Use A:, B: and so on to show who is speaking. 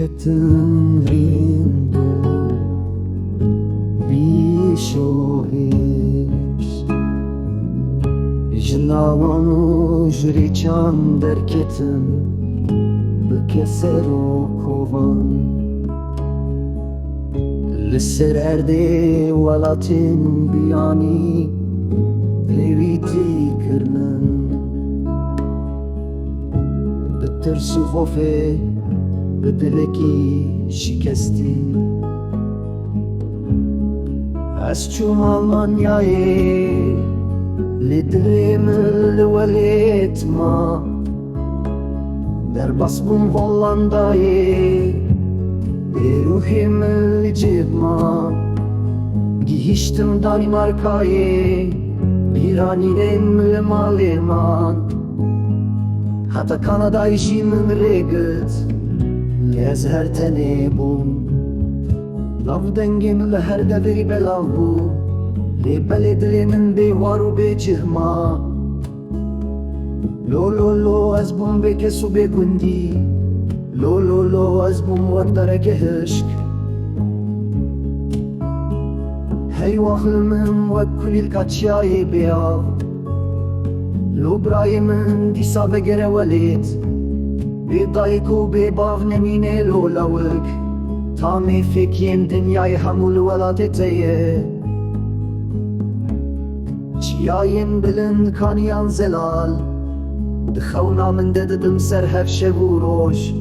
A: kettin rindo bishohish Jnavanu jrican derketin Bikesero kovan Lisser erde walatin biyani Leviti kirnen Bittir خوفه به دلکی شکستی از چون آلمانیای لدریم الولیت ما در باسبون هولندای به روحیم الجیب ما گیشتم دانمارکای بیرانیم المالمان حتی کانادای جیم رگت يزهر تنيبون لف دنگم لهر ددري بلافو لي بلد لي من بيوارو بجهما لو لو لو أزبون بكسو بكندي لو لو لو أزبون وقدرك هشك هاي واخل من وكل الكاتشاي بيا لو براي من دي سابقر وليت بدايكو بباغ نمينه لولوك تامي فكين دنياي حمول ولا تتيه چياين بلند كانيان زلال دخونا من دددم سر هفشه وروش